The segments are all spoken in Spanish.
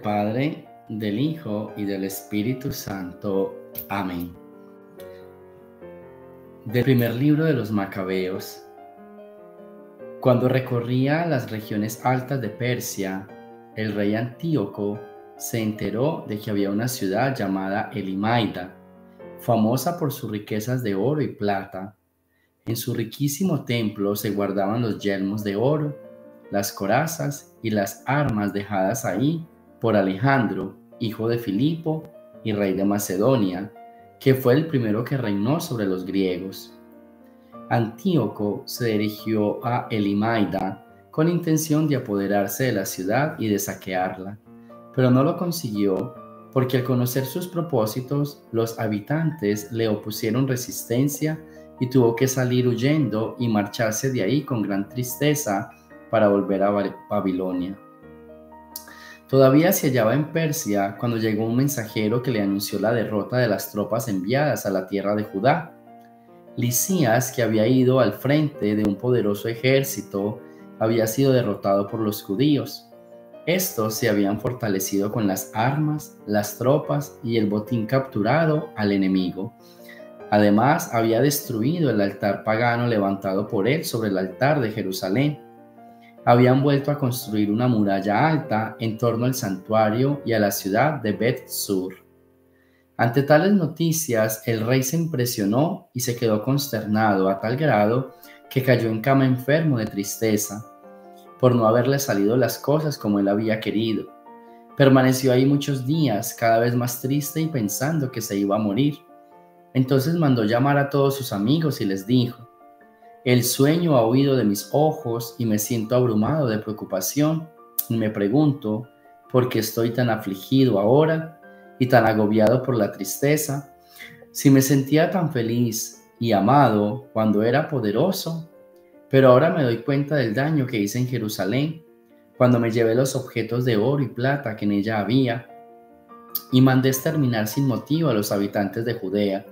Padre, del Hijo y del Espíritu Santo. Amén. Del primer libro de los Macabeos. Cuando recorría las regiones altas de Persia, el rey Antíoco se enteró de que había una ciudad llamada Elimaida, famosa por sus riquezas de oro y plata. En su riquísimo templo se guardaban los yelmos de oro, las corazas y las armas dejadas ahí por Alejandro, hijo de Filipo y rey de Macedonia, que fue el primero que reinó sobre los griegos. Antíoco se dirigió a Elimaida con intención de apoderarse de la ciudad y de saquearla, pero no lo consiguió porque al conocer sus propósitos, los habitantes le opusieron resistencia y tuvo que salir huyendo y marcharse de ahí con gran tristeza para volver a Babilonia. Todavía se hallaba en Persia cuando llegó un mensajero que le anunció la derrota de las tropas enviadas a la tierra de Judá. Lisías, que había ido al frente de un poderoso ejército, había sido derrotado por los judíos. Estos se habían fortalecido con las armas, las tropas y el botín capturado al enemigo. Además, había destruido el altar pagano levantado por él sobre el altar de Jerusalén. Habían vuelto a construir una muralla alta en torno al santuario y a la ciudad de Bet-Sur. Ante tales noticias, el rey se impresionó y se quedó consternado a tal grado que cayó en cama enfermo de tristeza, por no haberle salido las cosas como él había querido. Permaneció ahí muchos días, cada vez más triste y pensando que se iba a morir. Entonces mandó llamar a todos sus amigos y les dijo: «El sueño ha huido de mis ojos y me siento abrumado de preocupación, y me pregunto, ¿por qué estoy tan afligido ahora y tan agobiado por la tristeza? Si me sentía tan feliz y amado cuando era poderoso, pero ahora me doy cuenta del daño que hice en Jerusalén, cuando me llevé los objetos de oro y plata que en ella había, y mandé exterminar sin motivo a los habitantes de Judea.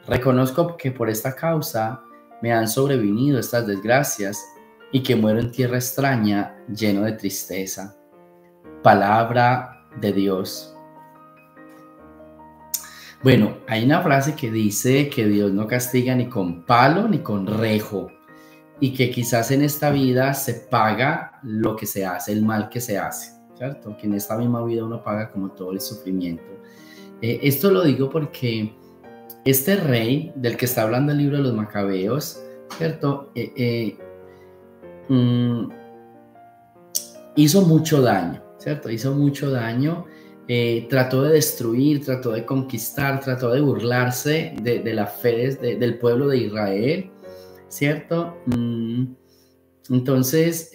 Reconozco que por esta causa me han sobrevenido estas desgracias y que muero en tierra extraña, lleno de tristeza». Palabra de Dios. Bueno, hay una frase que dice que Dios no castiga ni con palo ni con rejo, y que quizás en esta vida se paga lo que se hace, el mal que se hace, ¿cierto? Que en esta misma vida uno paga como todo el sufrimiento. Esto lo digo porque este rey del que está hablando el libro de los Macabeos, ¿cierto? Hizo mucho daño, ¿cierto? Hizo mucho daño, trató de destruir, trató de conquistar, trató de burlarse de la fe del pueblo de Israel, ¿cierto? Entonces,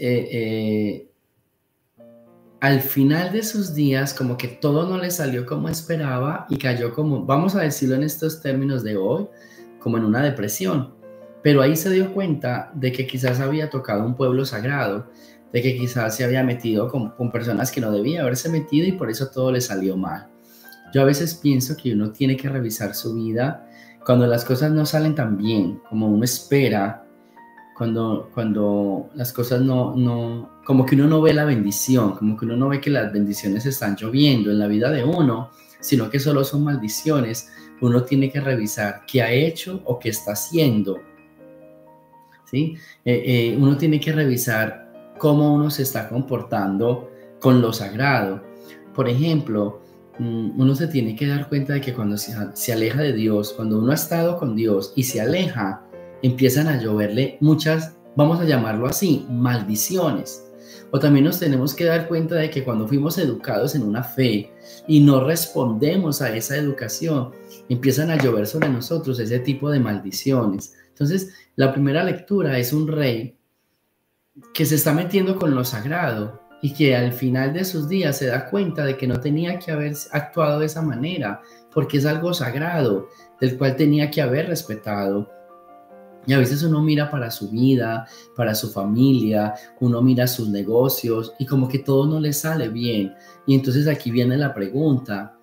al final de sus días, como que todo no le salió como esperaba y cayó como, vamos a decirlo en estos términos de hoy, como en una depresión. Pero ahí se dio cuenta de que quizás había tocado un pueblo sagrado, de que quizás se había metido con personas que no debía haberse metido y por eso todo le salió mal. Yo a veces pienso que uno tiene que revisar su vida cuando las cosas no salen tan bien como uno espera, cuando las cosas no, como que uno no ve la bendición, como que uno no ve que las bendiciones están lloviendo en la vida de uno, sino que solo son maldiciones. Uno tiene que revisar qué ha hecho o qué está haciendo, ¿sí? Uno tiene que revisar cómo uno se está comportando con lo sagrado. Por ejemplo, uno se tiene que dar cuenta de que cuando se aleja de Dios, cuando uno ha estado con Dios y se aleja, empiezan a lloverle muchas, vamos a llamarlo así, maldiciones. O también nos tenemos que dar cuenta de que cuando fuimos educados en una fe y no respondemos a esa educación, empiezan a llover sobre nosotros ese tipo de maldiciones. Entonces, la primera lectura es un rey que se está metiendo con lo sagrado y que al final de sus días se da cuenta de que no tenía que haber actuado de esa manera, porque es algo sagrado, del cual tenía que haber respetado. Y a veces uno mira para su vida, para su familia, uno mira sus negocios y como que todo no le sale bien. Y entonces aquí viene la pregunta: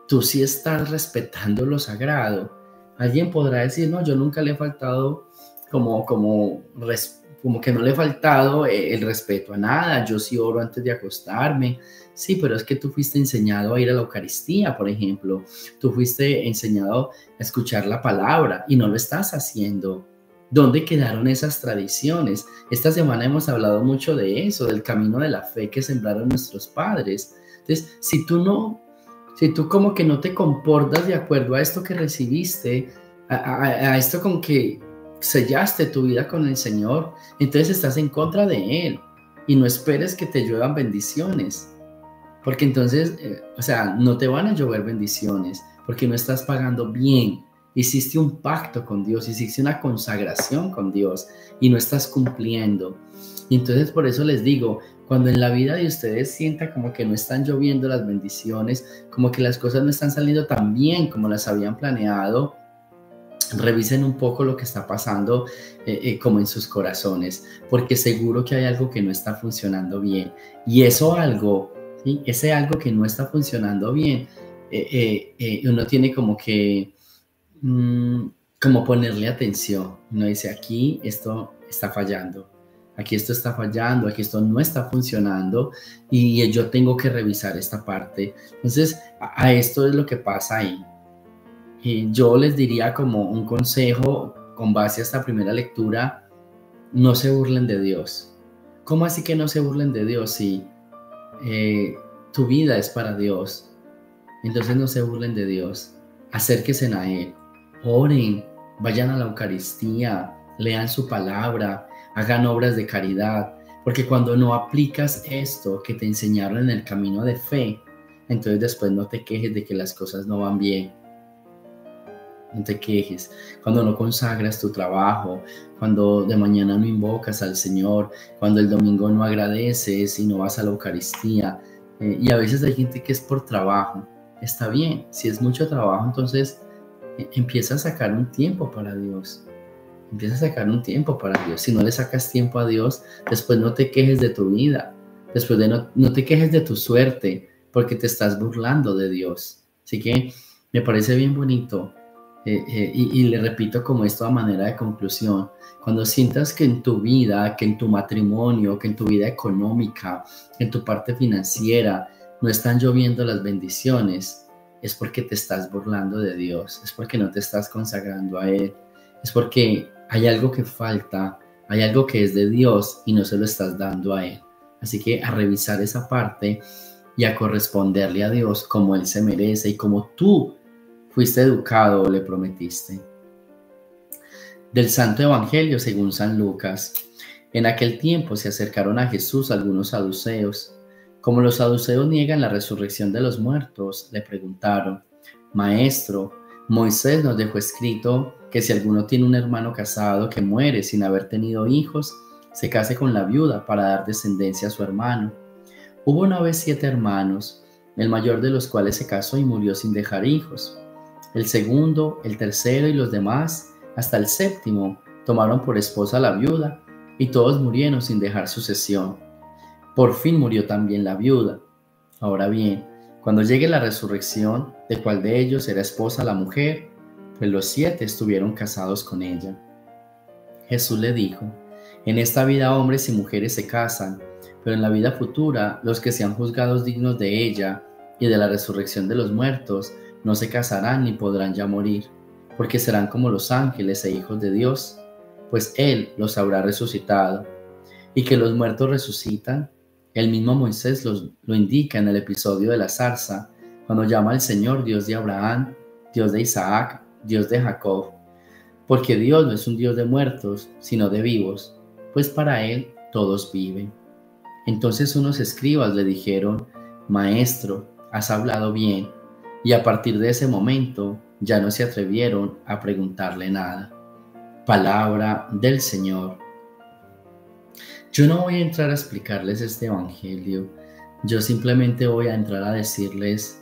¿tú sí estás respetando lo sagrado? Alguien podrá decir: no, yo nunca le he faltado como que no le he faltado el respeto a nada, yo sí oro antes de acostarme, sí, pero es que tú fuiste enseñado a ir a la Eucaristía, por ejemplo, tú fuiste enseñado a escuchar la palabra y no lo estás haciendo. ¿Dónde quedaron esas tradiciones? Esta semana hemos hablado mucho de eso, del camino de la fe que sembraron nuestros padres. Entonces, si tú como que no te comportas de acuerdo a esto que recibiste, a esto con que sellaste tu vida con el Señor, entonces estás en contra de Él y no esperes que te lluevan bendiciones, porque entonces, o sea, no te van a llover bendiciones porque no estás pagando bien. Hiciste un pacto con Dios, hiciste una consagración con Dios y no estás cumpliendo. Y entonces por eso les digo, cuando en la vida de ustedes sientan como que no están lloviendo las bendiciones, como que las cosas no están saliendo tan bien como las habían planeado, revisen un poco lo que está pasando como en sus corazones, porque seguro que hay algo que no está funcionando bien. Y eso algo, ¿sí? Ese algo que no está funcionando bien, uno tiene como que como ponerle atención. Uno dice, aquí esto está fallando, aquí esto está fallando, aquí esto no está funcionando y yo tengo que revisar esta parte. Entonces, a esto es lo que pasa ahí. Y yo les diría como un consejo con base a esta primera lectura, no se burlen de Dios. ¿Cómo así que no se burlen de Dios si tu vida es para Dios? Entonces no se burlen de Dios, acérquense a Él, oren, vayan a la Eucaristía, lean su palabra, hagan obras de caridad, porque cuando no aplicas esto que te enseñaron en el camino de fe, entonces después no te quejes de que las cosas no van bien. No te quejes, cuando no consagras tu trabajo, cuando de mañana no invocas al Señor, cuando el domingo no agradeces y no vas a la Eucaristía. Y a veces hay gente que es por trabajo. Está bien, si es mucho trabajo, entonces empieza a sacar un tiempo para Dios. Empieza a sacar un tiempo para Dios. Si no le sacas tiempo a Dios, después no te quejes de tu vida. Después no te quejes de tu suerte, porque te estás burlando de Dios. Así que me parece bien bonito. Y le repito como esto a manera de conclusión, cuando sientas que en tu vida, que en tu matrimonio, que en tu vida económica, en tu parte financiera, no están lloviendo las bendiciones, es porque te estás burlando de Dios, es porque no te estás consagrando a Él, es porque hay algo que falta, hay algo que es de Dios y no se lo estás dando a Él. Así que a revisar esa parte y a corresponderle a Dios como Él se merece y como tú fuiste educado o le prometiste. Del Santo Evangelio según San Lucas. En aquel tiempo se acercaron a Jesús algunos saduceos. Como los saduceos niegan la resurrección de los muertos, le preguntaron: Maestro, Moisés nos dejó escrito que si alguno tiene un hermano casado que muere sin haber tenido hijos, se case con la viuda para dar descendencia a su hermano. Hubo una vez 7 hermanos, el mayor de los cuales se casó y murió sin dejar hijos. El segundo, el tercero y los demás, hasta el séptimo, tomaron por esposa a la viuda, y todos murieron sin dejar sucesión. Por fin murió también la viuda. Ahora bien, cuando llegue la resurrección, ¿de cuál de ellos será esposa la mujer? Pues los 7 estuvieron casados con ella. Jesús le dijo: En esta vida hombres y mujeres se casan, pero en la vida futura los que sean juzgados dignos de ella y de la resurrección de los muertos no se casarán ni podrán ya morir, porque serán como los ángeles e hijos de Dios, pues Él los habrá resucitado. Y que los muertos resucitan, el mismo Moisés lo indica en el episodio de la zarza, cuando llama al Señor Dios de Abraham, Dios de Isaac, Dios de Jacob. Porque Dios no es un Dios de muertos, sino de vivos, pues para Él todos viven. Entonces unos escribas le dijeron: Maestro, has hablado bien. Y a partir de ese momento ya no se atrevieron a preguntarle nada. Palabra del Señor. Yo no voy a entrar a explicarles este evangelio, yo simplemente voy a entrar a decirles: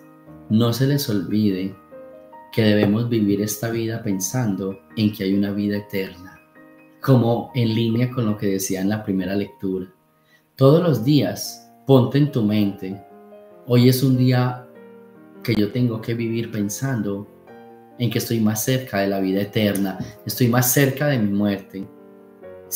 no se les olvide que debemos vivir esta vida pensando en que hay una vida eterna, como en línea con lo que decía en la primera lectura. Todos los días ponte en tu mente: hoy es un día que yo tengo que vivir pensando en que estoy más cerca de la vida eterna, estoy más cerca de mi muerte.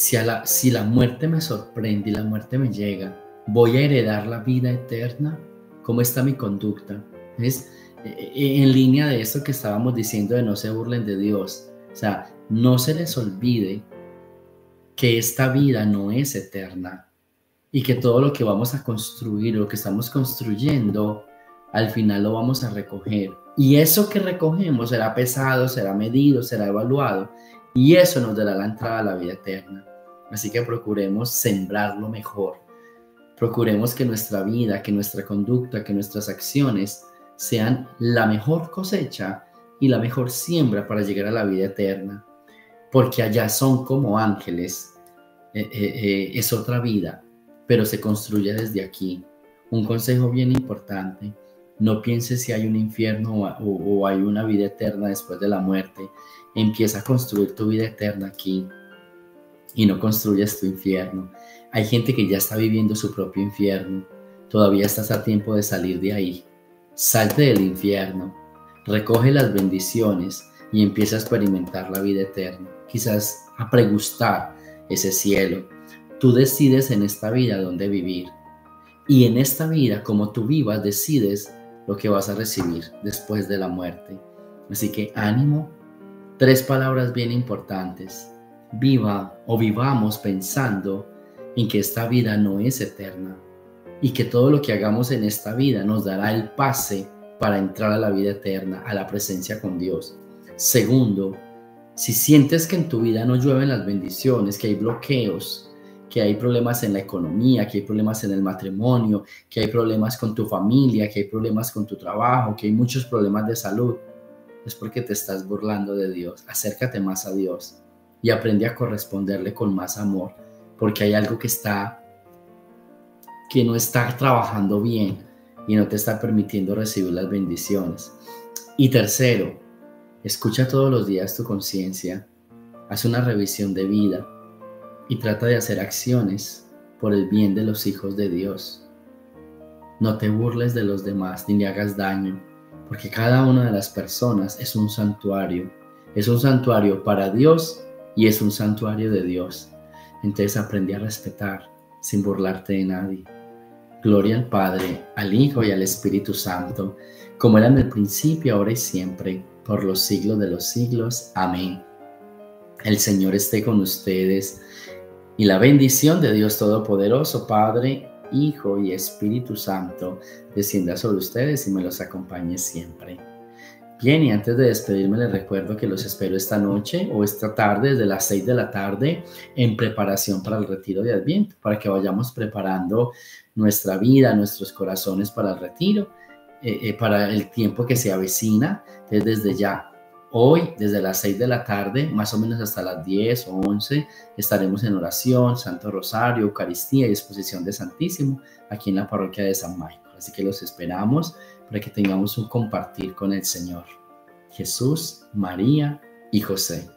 Si la muerte me sorprende y la muerte me llega, ¿voy a heredar la vida eterna? ¿Cómo está mi conducta? Es en línea de esto que estábamos diciendo de no se burlen de Dios. O sea, no se les olvide que esta vida no es eterna y que todo lo que vamos a construir, lo que estamos construyendo, al final lo vamos a recoger. Y eso que recogemos será pesado, será medido, será evaluado, y eso nos dará la entrada a la vida eterna. Así que procuremos sembrar lo mejor. Procuremos que nuestra vida, que nuestra conducta, que nuestras acciones sean la mejor cosecha y la mejor siembra para llegar a la vida eterna. Porque allá son como ángeles. Es otra vida, pero se construye desde aquí. Un consejo bien importante: no pienses si hay un infierno o hay una vida eterna después de la muerte. Empieza a construir tu vida eterna aquí y no construyas tu infierno. Hay gente que ya está viviendo su propio infierno. Todavía estás a tiempo de salir de ahí. Salte del infierno, recoge las bendiciones y empieza a experimentar la vida eterna. Quizás a pregustar ese cielo. Tú decides en esta vida dónde vivir. Y en esta vida, como tú vivas, decides lo que vas a recibir después de la muerte. Así que ánimo. 3 palabras bien importantes. Viva o vivamos pensando en que esta vida no es eterna y que todo lo que hagamos en esta vida nos dará el pase para entrar a la vida eterna, a la presencia con Dios. Segundo, si sientes que en tu vida no llueven las bendiciones, que hay bloqueos, que hay problemas en la economía, que hay problemas en el matrimonio, que hay problemas con tu familia, que hay problemas con tu trabajo, que hay muchos problemas de salud, es porque te estás burlando de Dios. Acércate más a Dios y aprende a corresponderle con más amor, porque hay algo que no está trabajando bien y no te está permitiendo recibir las bendiciones. Y tercero, escucha todos los días tu conciencia, haz una revisión de vida y trata de hacer acciones por el bien de los hijos de Dios. No te burles de los demás ni le hagas daño, porque cada una de las personas es un santuario para Dios y es un santuario de Dios. Entonces aprende a respetar sin burlarte de nadie. Gloria al Padre, al Hijo y al Espíritu Santo, como era en el principio, ahora y siempre, por los siglos de los siglos. Amén. El Señor esté con ustedes y la bendición de Dios Todopoderoso, Padre, Hijo y Espíritu Santo, descienda sobre ustedes y me los acompañe siempre. Bien, y antes de despedirme les recuerdo que los espero esta noche o esta tarde desde las 6 de la tarde en preparación para el retiro de Adviento, para que vayamos preparando nuestra vida, nuestros corazones para el retiro, para el tiempo que se avecina. Entonces desde ya, hoy desde las 6 de la tarde, más o menos hasta las 10 o 11, estaremos en oración, Santo Rosario, Eucaristía y exposición de Santísimo aquí en la parroquia de San Michael. Así que los esperamos para que tengamos un compartir con el Señor. Jesús, María y José.